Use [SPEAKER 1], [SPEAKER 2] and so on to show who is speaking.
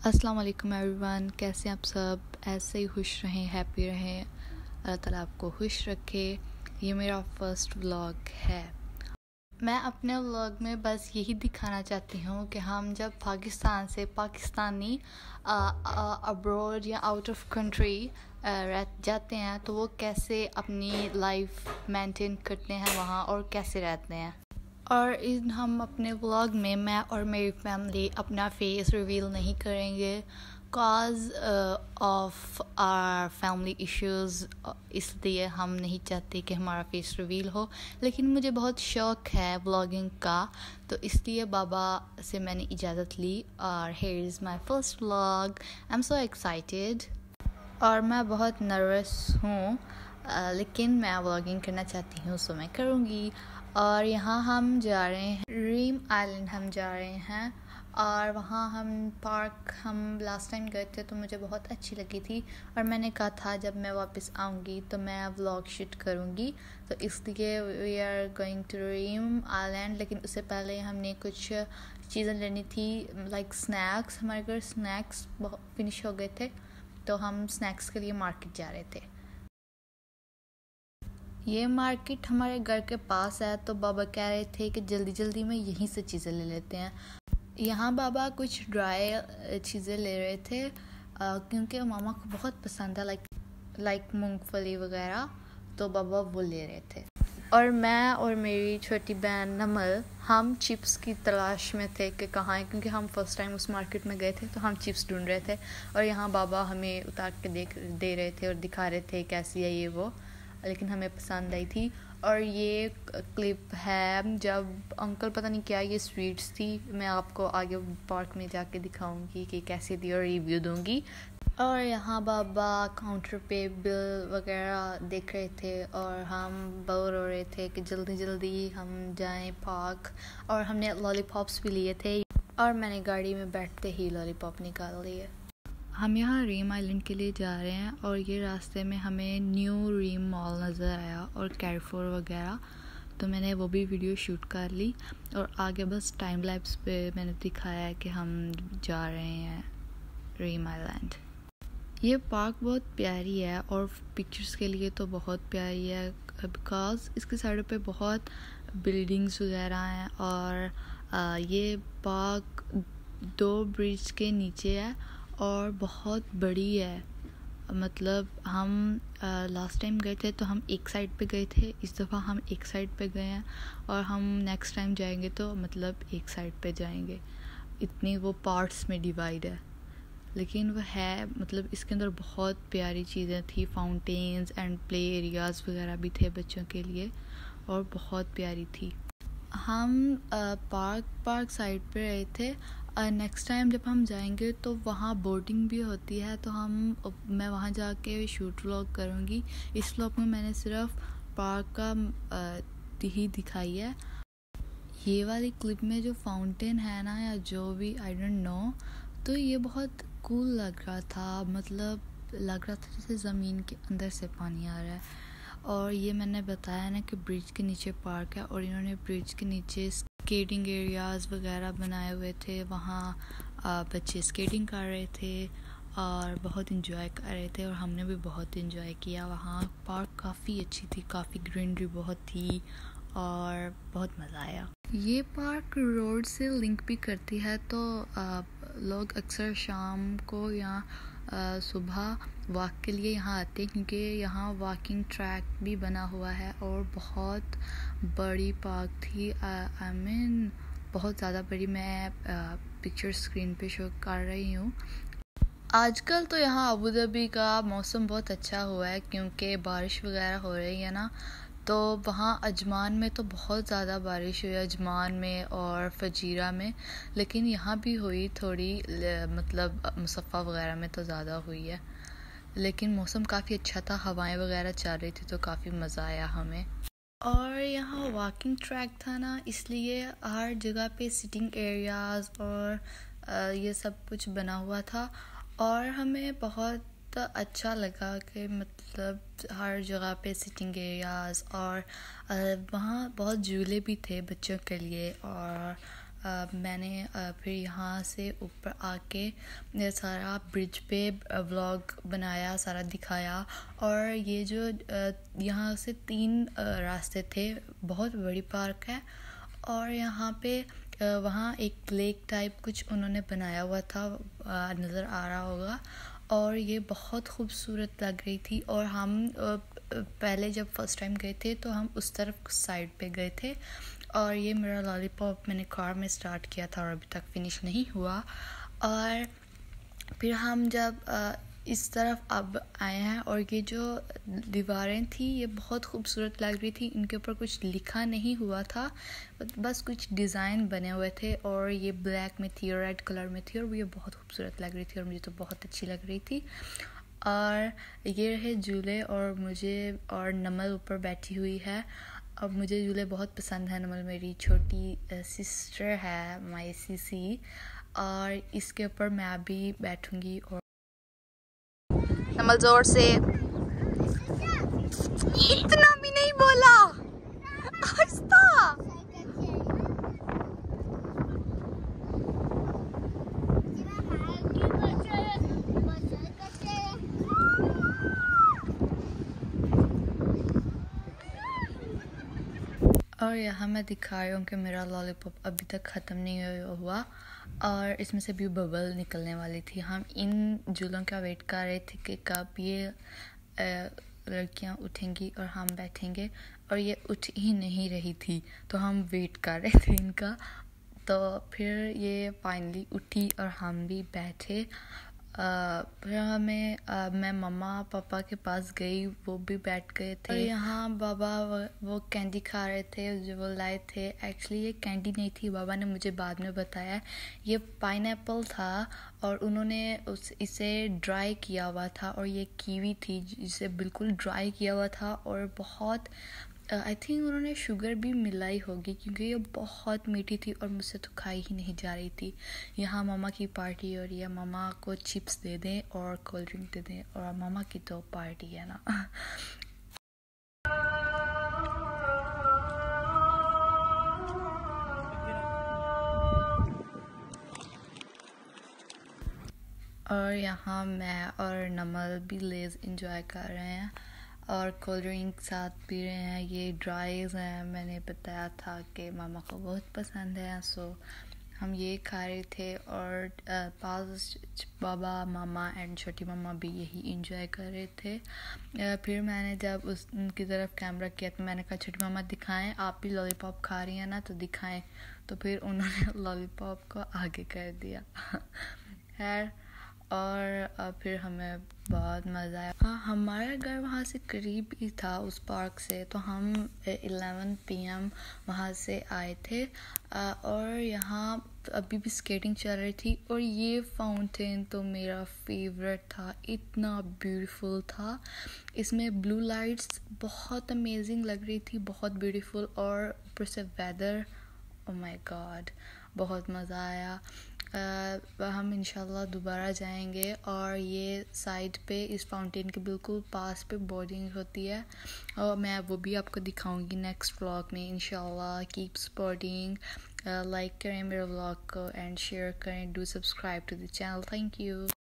[SPEAKER 1] अस्सलाम वालेकुम एवरीवन, कैसे आप सब? ऐसे ही खुश रहें, हैप्पी रहें, अल्लाह ताला आपको खुश रखे। ये मेरा फर्स्ट व्लॉग है। मैं अपने व्लॉग में बस यही दिखाना चाहती हूँ कि हम जब पाकिस्तान से पाकिस्तानी अब्रॉड या आउट ऑफ कंट्री जाते हैं तो वो कैसे अपनी लाइफ मेंटेन करते हैं वहाँ और कैसे रहते हैं। और हम अपने व्लॉग में मैं और मेरी फैमिली अपना फेस रिवील नहीं करेंगे cause of our family issues, इसलिए हम नहीं चाहते कि हमारा फेस रिवील हो। लेकिन मुझे बहुत शौक़ है व्लॉगिंग का, तो इसलिए बाबा से मैंने इजाज़त ली और here is my first vlog. I am so excited और मैं बहुत नर्वस हूँ, लेकिन मैं व्लॉगिंग करना चाहती हूँ, सो मैं करूँगी। और यहाँ हम जा रहे हैं रीम आइलैंड, हम जा रहे हैं और वहाँ हम लास्ट टाइम गए थे तो मुझे बहुत अच्छी लगी थी और मैंने कहा था जब मैं वापस आऊँगी तो मैं व्लॉग शूट करूँगी, तो इसलिए we are going to Reem Island. लेकिन उससे पहले हमने कुछ चीज़ें लेनी थी, लाइक स्नैक्स। हमारे घर स्नैक्स फिनिश हो गए थे तो हम स्नैक्स के लिए मार्केट जा रहे थे। ये मार्केट हमारे घर के पास है तो बाबा कह रहे थे कि जल्दी जल्दी में यहीं से चीज़ें ले लेते हैं। यहाँ बाबा कुछ ड्राई चीज़ें ले रहे थे क्योंकि मामा को बहुत पसंद है, लाइक मूंगफली वगैरह, तो बाबा वो ले रहे थे। और मैं और मेरी छोटी बहन नमल हम चिप्स की तलाश में थे कि कहाँ है, क्योंकि हम फर्स्ट टाइम उस मार्केट में गए थे तो हम चिप्स ढूंढ रहे थे और यहाँ बाबा हमें उतार के दे रहे थे और दिखा रहे थे कैसी है ये वो, लेकिन हमें पसंद आई थी। और ये क्लिप है जब अंकल पता नहीं क्या ये स्वीट्स थी, मैं आपको आगे पार्क में जाके दिखाऊंगी कि कैसी थी और रिव्यू दूंगी। और यहाँ बाबा काउंटर पे बिल वगैरह देख रहे थे और हम बोर हो रहे थे कि जल्दी जल्दी हम जाएं पार्क, और हमने लॉलीपॉप्स भी लिए थे और मैंने गाड़ी में बैठते ही लॉलीपॉप निकाल लिए। हम यहाँ रीम आइलैंड के लिए जा रहे हैं और ये रास्ते में हमें न्यू रीम मॉल नज़र आया और कैरफोर वगैरह, तो मैंने वो भी वीडियो शूट कर ली और आगे बस टाइम लैप्स पे मैंने दिखाया है कि हम जा रहे हैं रीम आइलैंड। ये पार्क बहुत प्यारी है और पिक्चर्स के लिए तो बहुत प्यारी है बिकॉज़ इसके साइड पे बहुत बिल्डिंग्स वगैरह हैं और ये पार्क 2 ब्रिज के नीचे है और बहुत बड़ी है। मतलब हम लास्ट टाइम गए थे तो हम एक साइड पे गए थे, इस दफ़ा हम एक साइड पे गए हैं और हम नेक्स्ट टाइम जाएंगे तो मतलब एक साइड पे जाएंगे। इतनी वो पार्ट्स में डिवाइड है, लेकिन वो है, मतलब इसके अंदर बहुत प्यारी चीज़ें थी, फाउंटेन्स एंड प्ले एरियाज़ वगैरह भी थे बच्चों के लिए और बहुत प्यारी थी। हम पार्क साइड पे रहे थे। नेक्स्ट टाइम जब हम जाएंगे तो वहाँ बोटिंग भी होती है, तो मैं वहाँ जाके शूट व्लॉग करूँगी। इस व्लॉग में मैंने सिर्फ पार्क का ही दिखाई है। ये वाली क्लिप में जो फाउंटेन है ना या जो भी आई डोंट नो, तो ये बहुत कूल लग रहा था, मतलब लग रहा था जैसे ज़मीन के अंदर से पानी आ रहा है। और ये मैंने बताया ना कि ब्रिज के नीचे पार्क है और इन्होंने ब्रिज के नीचे स्केटिंग एरियाज़ वगैरह बनाए हुए थे, वहाँ बच्चे स्केटिंग कर रहे थे और बहुत इंजॉय कर रहे थे और हमने भी बहुत इंजॉय किया। वहाँ पार्क काफ़ी अच्छी थी, काफ़ी ग्रीनरी बहुत थी और बहुत मज़ा आया। ये पार्क रोड से लिंक भी करती है, तो लोग अक्सर शाम को या सुबह वॉक के लिए यहाँ आते हैं क्योंकि यहाँ वॉकिंग ट्रैक भी बना हुआ है और बहुत बड़ी पार्क थी। आई मीन बहुत ज़्यादा बड़ी। मैं पिक्चर स्क्रीन पे शो कर रही हूँ। आजकल तो यहाँ अबू धाबी का मौसम बहुत अच्छा हुआ है क्योंकि बारिश वगैरह हो रही है ना, तो वहाँ अजमान में तो बहुत ज़्यादा बारिश हुई, अजमान में और फजीरा में, लेकिन यहाँ भी हुई थोड़ी, मतलब मुसफ़ा वगैरह में तो ज़्यादा हुई है, लेकिन मौसम काफ़ी अच्छा था, हवाएं वगैरह चल रही थी तो काफ़ी मज़ा आया हमें। और यहाँ वॉकिंग ट्रैक था ना, इसलिए हर जगह पे सिटिंग एरियाज़ और ये सब कुछ बना हुआ था और हमें बहुत अच्छा लगा कि मतलब हर जगह पे सिटिंग एरियाज़ और वहाँ बहुत झूले भी थे बच्चों के लिए और मैंने फिर यहाँ से ऊपर आके सारा ब्रिज पे व्लॉग बनाया, सारा दिखाया। और ये जो यहाँ से 3 रास्ते थे, बहुत बड़ी पार्क है। और यहाँ पे वहाँ एक लेक टाइप कुछ उन्होंने बनाया हुआ था, नज़र आ रहा होगा। और ये बहुत खूबसूरत लग रही थी। और हम पहले जब फर्स्ट टाइम गए थे तो हम उस तरफ साइड पे गए थे। और ये मेरा लॉलीपॉप मैंने कार में स्टार्ट किया था और अभी तक फिनिश नहीं हुआ। और फिर हम जब इस तरफ अब आए हैं, और ये जो दीवारें थी ये बहुत खूबसूरत लग रही थी। इनके ऊपर कुछ लिखा नहीं हुआ था, बस कुछ डिज़ाइन बने हुए थे। और ये ब्लैक में थी और रेड कलर में थी, और ये बहुत खूबसूरत लग रही थी और मुझे तो बहुत अच्छी लग रही थी। और ये रहे झूले, और मुझे और नमल ऊपर बैठी हुई है। अब मुझे झूले बहुत पसंद है। नमल मेरी छोटी सिस्टर है, माई सीसी, और इसके ऊपर मैं भी बैठूंगी। और नमल जोर से, इतना भी नहीं बोला, आहिस्ता। और यहाँ मैं दिखा रही हूँ कि मेरा लॉलीपॉप अभी तक ख़त्म नहीं हुआ, और इसमें से भी बबल निकलने वाली थी। हम इन झूलों का वेट कर रहे थे कि कब ये लड़कियाँ उठेंगी और हम बैठेंगे, और ये उठ ही नहीं रही थी, तो हम वेट कर रहे थे इनका। तो फिर ये फाइनली उठी और हम भी बैठे। फिर मैं मम्मा पापा के पास गई, वो भी बैठ गए थे। और यहाँ बाबा वो कैंडी खा रहे थे जो वो लाए थे। एक्चुअली ये कैंडी नहीं थी, बाबा ने मुझे बाद में बताया ये पाइनएप्पल था, और उन्होंने इसे ड्राई किया हुआ था। और ये कीवी थी जिसे बिल्कुल ड्राई किया हुआ था, और बहुत आई थिंक उन्होंने शुगर भी मिलाई होगी, क्योंकि ये बहुत मीठी थी और मुझसे तो खाई ही नहीं जा रही थी। यहाँ मामा की पार्टी हो रही है, मामा को चिप्स दे दें और कोल्ड ड्रिंक दे दें, और मामा की तो पार्टी है ना। और यहाँ मैं और नमल भी लेज़ इंजॉय कर रहे हैं और कोल्ड ड्रिंक साथ पी रहे हैं। ये ड्राइज हैं, मैंने बताया था कि मामा को बहुत पसंद है, सो हम ये खा रहे थे। और पास बाबा मामा एंड छोटी मामा भी यही इंजॉय कर रहे थे। फिर मैंने जब उनकी तरफ कैमरा किया तो मैंने कहा छोटी मामा दिखाएं, आप भी लॉलीपॉप खा रही हैं ना, तो दिखाएं। तो फिर उन्होंने लॉलीपॉप को आगे कर दिया। खैर, और फिर हमें बहुत मज़ा आया। हाँ, हमारा घर वहाँ से करीब ही था उस पार्क से, तो हम 11 PM वहाँ से आए थे। और यहाँ अभी भी स्केटिंग चल रही थी। और ये फाउंटेन तो मेरा फेवरेट था, इतना ब्यूटीफुल था। इसमें ब्लू लाइट्स बहुत अमेजिंग लग रही थी, बहुत ब्यूटीफुल। और ऊपर से वेदर, ओह माय गॉड, बहुत मज़ा आया। हम इंशाल्लाह दोबारा जाएंगे। और ये साइड पे इस फाउंटेन के बिल्कुल पास पे बोर्डिंग होती है, और मैं वो भी आपको दिखाऊंगी नेक्स्ट व्लॉग में इंशाल्लाह। कीप सपोर्टिंग, लाइक करें मेरे व्लॉग को एंड शेयर करें, do subscribe to the channel. Thank you.